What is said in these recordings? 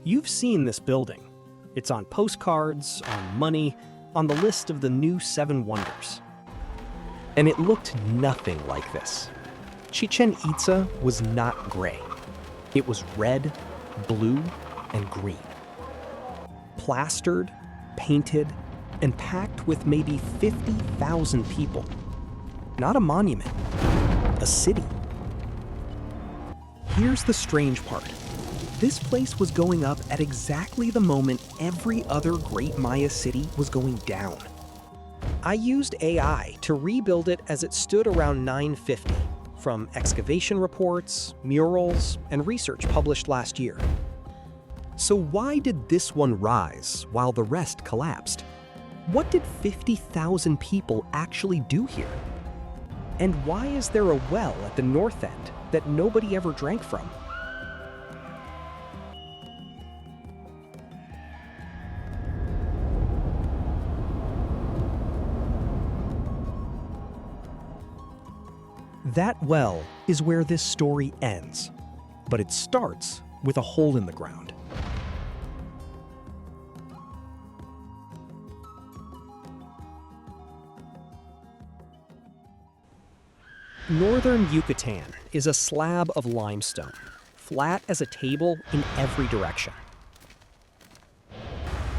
You've seen this building. It's on postcards, on money, on the list of the new 7 wonders. And it looked nothing like this. Chichén Itzá was not gray. It was red, blue, and green. Plastered, painted, and packed with maybe 50,000 people. Not a monument, a city. Here's the strange part. This place was going up at exactly the moment every other great Maya city was going down. I used AI to rebuild it as it stood around 950, from excavation reports, murals, and research published last year. So why did this one rise while the rest collapsed? What did 50,000 people actually do here? And why is there a well at the north end that nobody ever drank from? That well is where this story ends, but it starts with a hole in the ground. Northern Yucatán is a slab of limestone, flat as a table in every direction.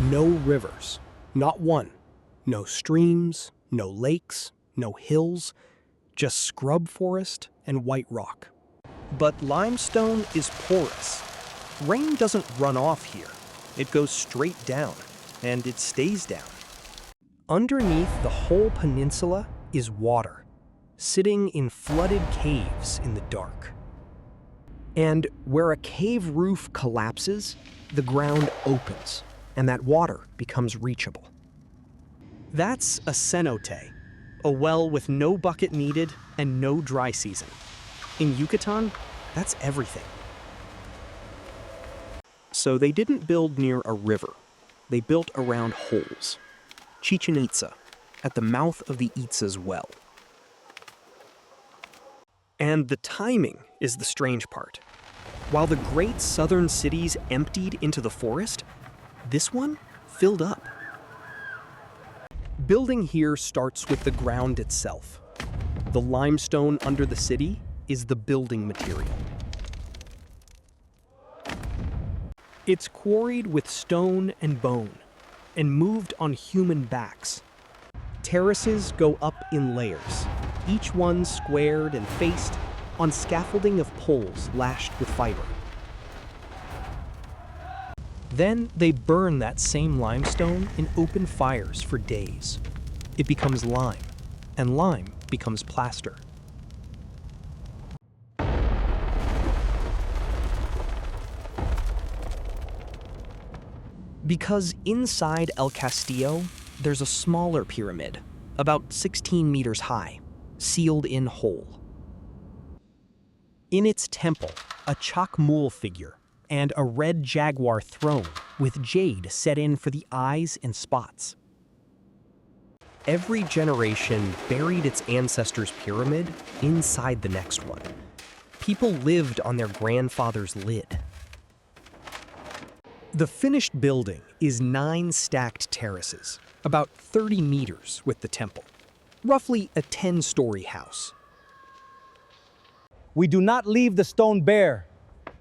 No rivers, not one. No streams, no lakes, no hills, just scrub forest and white rock. But limestone is porous. Rain doesn't run off here. It goes straight down, and it stays down. Underneath the whole peninsula is water, sitting in flooded caves in the dark. And where a cave roof collapses, the ground opens, and that water becomes reachable. That's a cenote, a well with no bucket needed and no dry season. In Yucatan, that's everything. So they didn't build near a river. They built around holes. Chichén Itzá, at the mouth of the Itza's well. And the timing is the strange part. While the great southern cities emptied into the forest, this one filled up. Building here starts with the ground itself. The limestone under the city is the building material. It's quarried with stone and bone and moved on human backs. Terraces go up in layers, each one squared and faced on scaffolding of poles lashed with fiber. Then they burn that same limestone in open fires for days. It becomes lime, and lime becomes plaster. Because inside El Castillo, there's a smaller pyramid, about 16 meters high, sealed in whole. In its temple, a Chac Mool figure and a red jaguar throne with jade set in for the eyes and spots. Every generation buried its ancestors' pyramid inside the next one. People lived on their grandfather's lid. The finished building is 9 stacked terraces, about 30 meters with the temple, roughly a 10-story house. We do not leave the stone bare.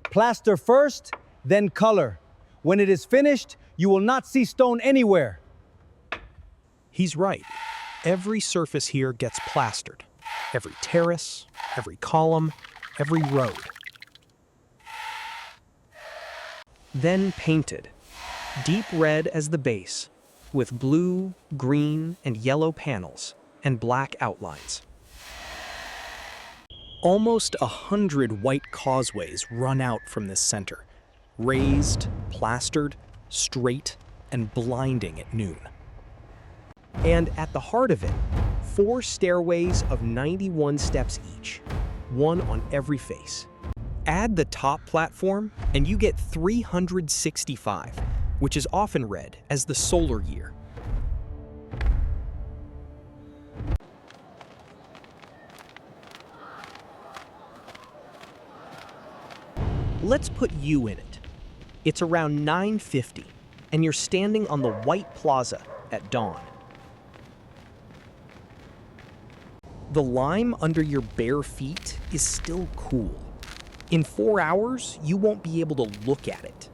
Plaster first, then color. When it is finished, you will not see stone anywhere. He's right. Every surface here gets plastered. Every terrace, every column, every road. Then painted, deep red as the base, with blue, green, and yellow panels and black outlines. Almost 100 white causeways run out from this center, raised, plastered, straight, and blinding at noon. And at the heart of it, 4 stairways of 91 steps each, one on every face. Add the top platform, and you get 365, which is often read as the solar year. Let's put you in it. It's around 9:50, and you're standing on the white plaza at dawn. The lime under your bare feet is still cool. In 4 hours, you won't be able to look at it.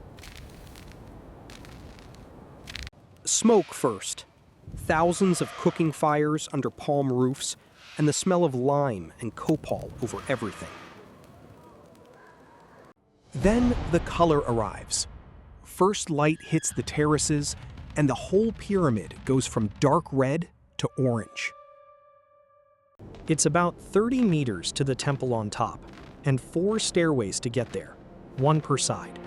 Smoke first. Thousands of cooking fires under palm roofs, and the smell of lime and copal over everything. Then the color arrives. First light hits the terraces, and the whole pyramid goes from dark red to orange. It's about 30 meters to the temple on top, and 4 stairways to get there, one per side.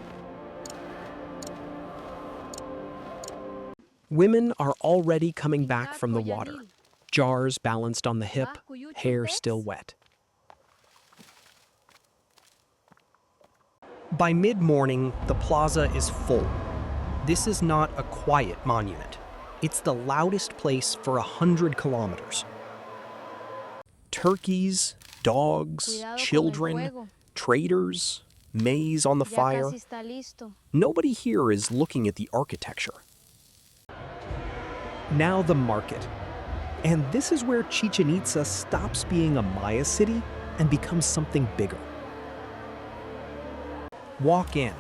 Women are already coming back from the water, jars balanced on the hip, hair still wet. By mid-morning, the plaza is full. This is not a quiet monument. It's the loudest place for 100 kilometers. Turkeys, dogs, children, traders, maize on the fire. Nobody here is looking at the architecture. Now the market. And this is where Chichén Itzá stops being a Maya city and becomes something bigger. Walk in.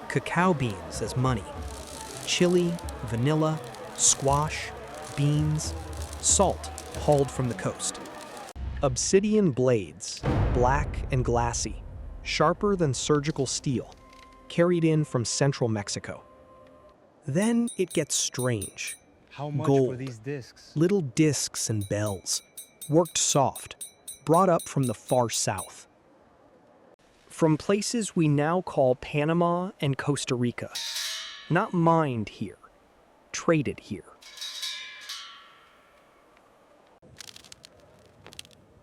Cacao beans as money. Chili, vanilla, squash, beans, salt hauled from the coast. Obsidian blades, black and glassy, sharper than surgical steel, carried in from central Mexico. Then it gets strange. How much Gold, for these discs? little discs and bells, worked soft, brought up from the far south. From places we now call Panama and Costa Rica. Not mined here, traded here.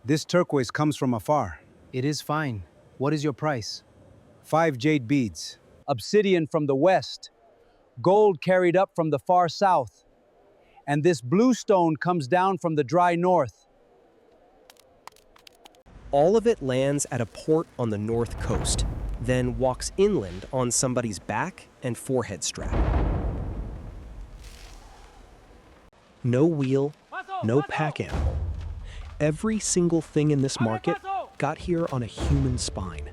This turquoise comes from afar. It is fine. What is your price? 5 jade beads. Obsidian from the west. Gold carried up from the far south. And this blue stone comes down from the dry north. All of it lands at a port on the north coast, then walks inland on somebody's back and forehead strap. No wheel, no pack animal. Every single thing in this market got here on a human spine.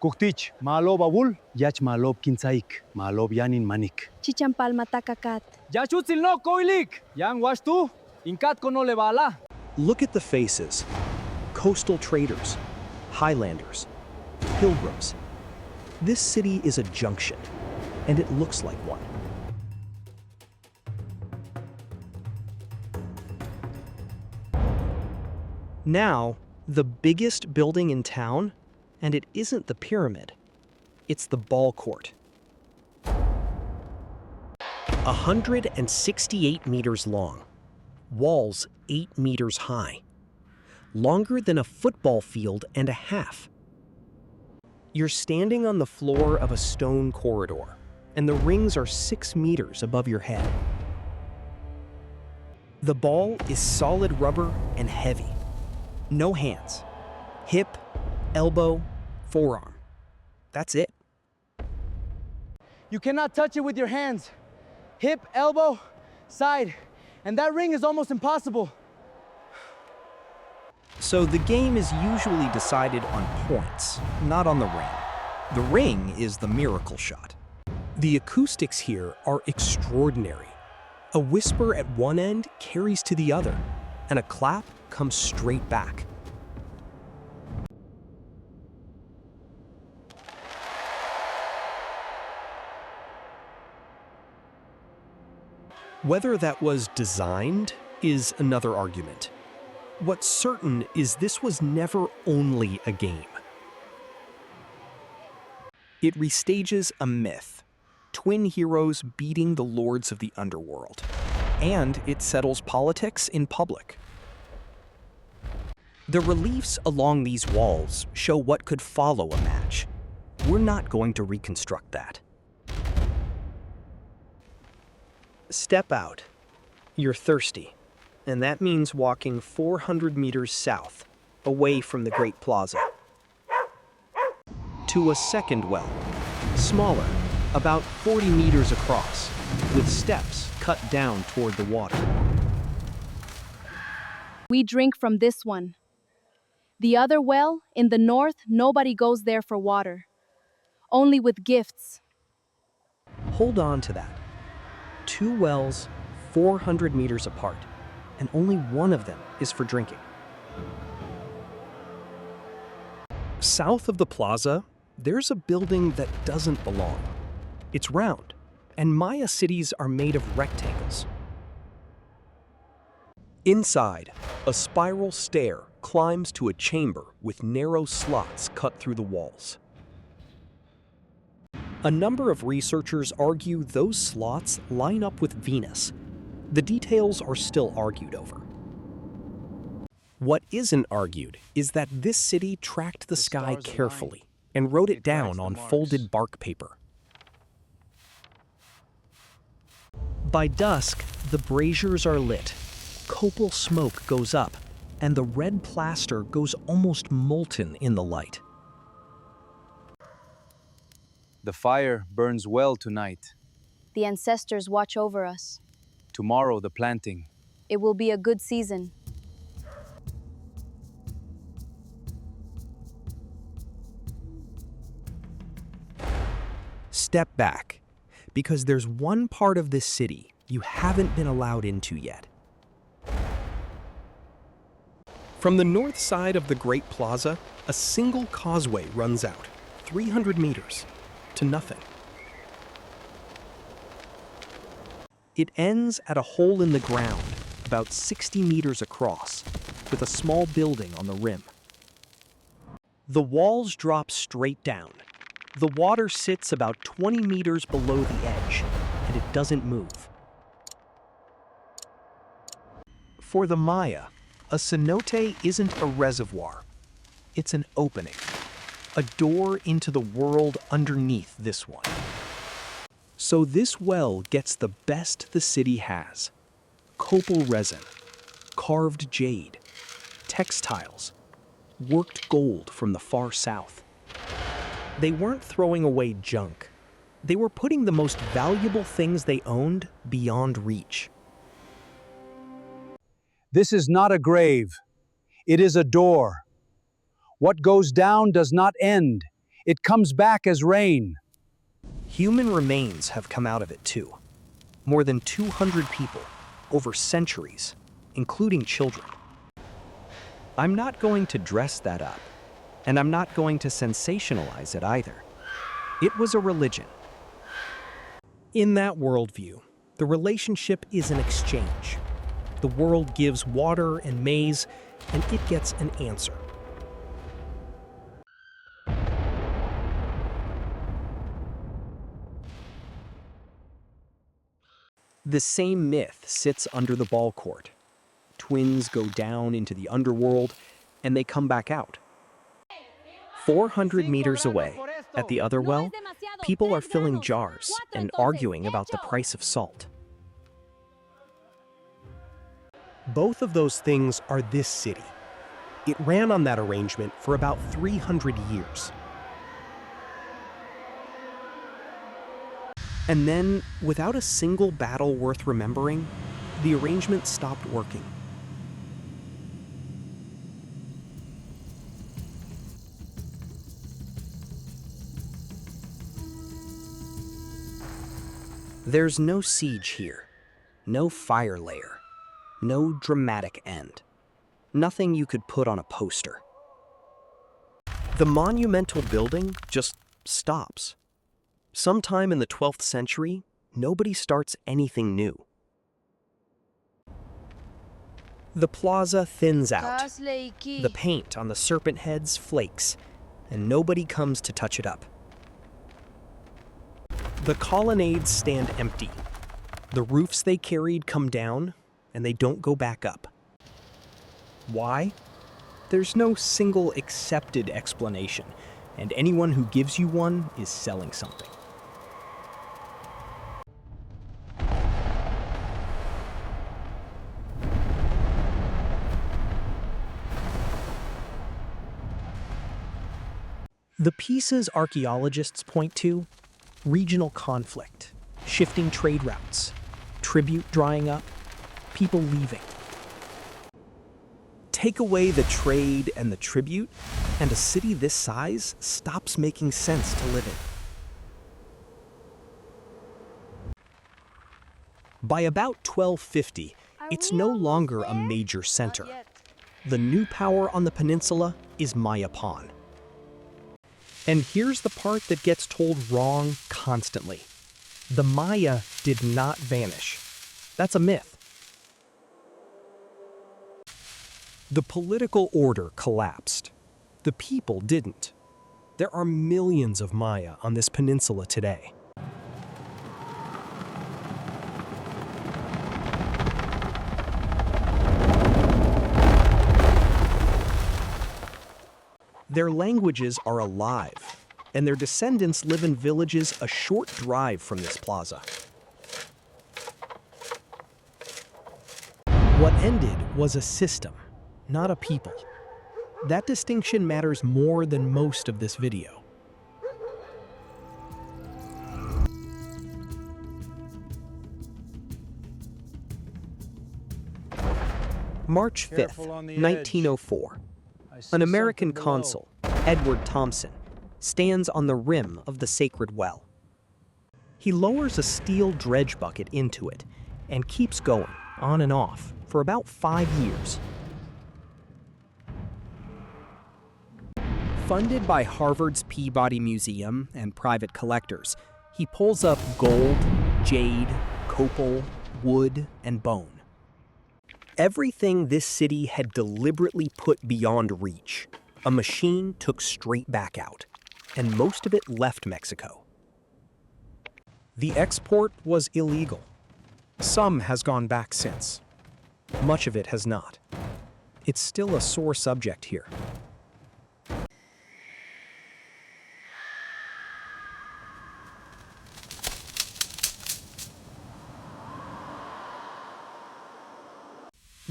Kuktich, maalob abul, yach maalob kinsaik, maalob yanin manik. Chichen palma takakat. Yachutsil no koilik, yang wash tu, inkat ko no le bala. Look at the faces. Coastal traders, highlanders, pilgrims. This city is a junction, and it looks like one. Now, the biggest building in town, and it isn't the pyramid, it's the ball court. 168 meters long, walls 8 meters high, longer than a football field and a half. You're standing on the floor of a stone corridor, and the rings are 6 meters above your head. The ball is solid rubber and heavy. No hands. Hip, elbow, forearm. That's it. You cannot touch it with your hands. Hip, elbow, side. And that ring is almost impossible. So the game is usually decided on points, not on the ring. The ring is the miracle shot. The acoustics here are extraordinary. A whisper at one end carries to the other, and a clap comes straight back. Whether that was designed is another argument. What's certain is this was never only a game. It restages a myth, twin heroes beating the lords of the underworld, and it settles politics in public. The reliefs along these walls show what could follow a match. We're not going to reconstruct that. Step out. You're thirsty, and that means walking 400 meters south, away from the Great Plaza. to a second well, smaller, about 40 meters across, with steps cut down toward the water. We drink from this one. The other well, in the north, nobody goes there for water. Only with gifts. Hold on to that. 2 wells, 400 meters apart, and only one of them is for drinking. South of the plaza, there's a building that doesn't belong. It's round, and Maya cities are made of rectangles. Inside, a spiral stair climbs to a chamber with narrow slots cut through the walls. A number of researchers argue those slots line up with Venus. The details are still argued over. What isn't argued is that this city tracked the sky carefully and wrote it down on folded bark paper. By dusk, the braziers are lit. Copal smoke goes up, and the red plaster goes almost molten in the light. The fire burns well tonight. The ancestors watch over us. Tomorrow, the planting. It will be a good season. Step back, because there's one part of this city you haven't been allowed into yet. From the north side of the Great Plaza, a single causeway runs out, 300 meters, to nothing. It ends at a hole in the ground, about 60 meters across, with a small building on the rim. The walls drop straight down. The water sits about 20 meters below the edge, and it doesn't move. For the Maya, a cenote isn't a reservoir. It's an opening, a door into the world underneath this one. So this well gets the best the city has: copal resin, carved jade, textiles, worked gold from the far south. They weren't throwing away junk. They were putting the most valuable things they owned beyond reach. This is not a grave. It is a door. What goes down does not end. It comes back as rain. Human remains have come out of it too. More than 200 people, over centuries, including children. I'm not going to dress that up, and I'm not going to sensationalize it either. It was a religion. In that worldview, the relationship is an exchange. The world gives water and maize, and it gets an answer. The same myth sits under the ball court. Twins go down into the underworld, and they come back out. 400 meters away, at the other well, people are filling jars and arguing about the price of salt. Both of those things are this city. It ran on that arrangement for about 300 years. And then, without a single battle worth remembering, the arrangement stopped working. There's no siege here, no fire layer, no dramatic end. Nothing you could put on a poster. The monumental building just stops. Sometime in the 12th century, nobody starts anything new. The plaza thins out. The paint on the serpent heads flakes, and nobody comes to touch it up. The colonnades stand empty. The roofs they carried come down, and they don't go back up. Why? There's no single accepted explanation, and anyone who gives you one is selling something. The pieces archaeologists point to: regional conflict, shifting trade routes, tribute drying up, people leaving. Take away the trade and the tribute, and a city this size stops making sense to live in. By about 1250, it's no longer a major center. The new power on the peninsula is Mayapan. And here's the part that gets told wrong constantly. The Maya did not vanish. That's a myth. The political order collapsed. The people didn't. There are millions of Maya on this peninsula today. Their languages are alive, and their descendants live in villages a short drive from this plaza. What ended was a system, not a people. That distinction matters more than most of this video. March 5th, 1904. An American consul, Edward Thompson, stands on the rim of the sacred well. He lowers a steel dredge bucket into it and keeps going, on and off, for about 5 years. Funded by Harvard's Peabody Museum and private collectors, he pulls up gold, jade, copal, wood, and bone. Everything this city had deliberately put beyond reach, a machine took straight back out, and most of it left Mexico. The export was illegal. Some has gone back since. Much of it has not. It's still a sore subject here.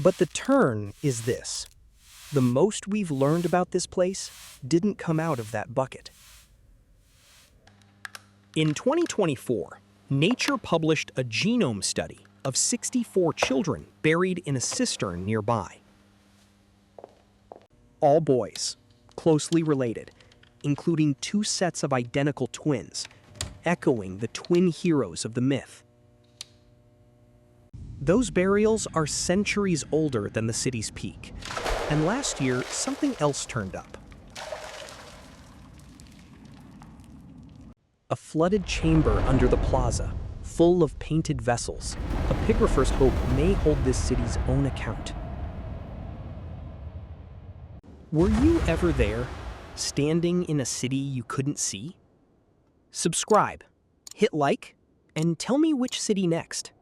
But the turn is this. The most we've learned about this place didn't come out of that bucket. In 2024, Nature published a genome study of 64 children buried in a cistern nearby. All boys, closely related, including 2 sets of identical twins, echoing the twin heroes of the myth. Those burials are centuries older than the city's peak, and last year something else turned up. A flooded chamber under the plaza, full of painted vessels, epigraphers hope may hold this city's own account. Were you ever there, standing in a city you couldn't see? Subscribe, hit like, and tell me which city next.